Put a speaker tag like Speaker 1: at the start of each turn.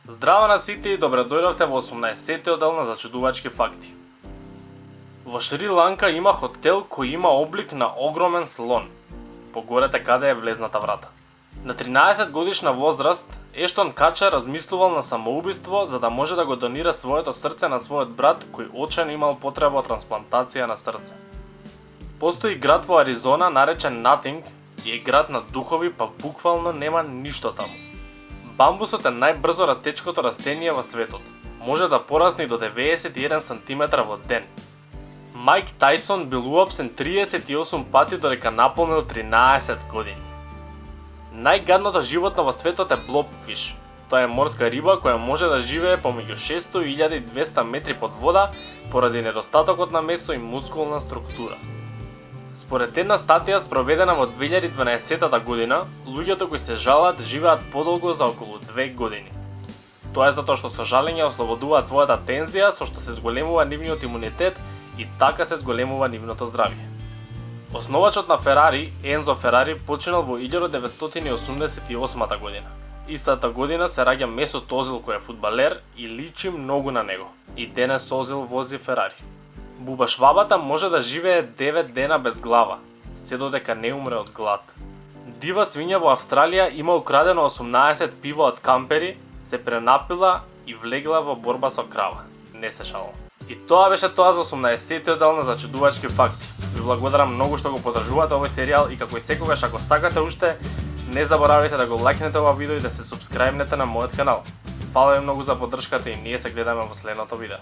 Speaker 1: Здраво на сите и добре дојдовте во 18-тиот дел на Зачудувачки факти. Во Шри Ланка има хотел кој има облик на огромен слон, погорете каде е влезната врата. На 13 годишна возраст, Ештон Качер размислувал на самоубиство за да може да го донира своето срце на својот брат кој очен имал потреба од трансплантација на срце. Постои град во Аризона наречен Натинг и е град на духови, па буквално нема ништо таму. Бамбусот е најбрзо растечкото растение во светот. Може да порасне до 91 см во ден. Майк Тајсон бил уапсен 38 пати додека наполнил 13 години. Најгадното животно во светот е блобфиш. Тоа е морска риба која може да живее помеѓу 600 и 1200 метри под вода поради недостатокот на месо и мускулна структура. Според една статија спроведена во 2012 година, луѓето кои се жалат живеат подолго за околу 2 години. Тоа е затоа што со жалење ослободуваат својата тензија, со што се зголемува нивниот имунитет и така се зголемува нивното здравје. Основачот на Ферари, Ензо Ферари, починал во 1988 година. Истата година се раѓа Месут Озил кој е фудбалер и личи многу на него. И денес Озил вози Ферари. Бубашвабата може да живее 9 дена без глава, се додека не умре од глад. Дива свиња во Австралија има украдено 18 пива од кампери, се пренапила и влегла во борба со крава. Не се шалам. И тоа беше тоа за 18-тиот дел на Зачудувачки факти. Ви благодарам многу што го поддржувате овој серијал и како и секогаш ако сакате уште, не заборавајте да го лајкнете ова видео и да се супскрајбнете на мојот канал. Фала ви многу за поддршката и ние се гледаме во следното видео.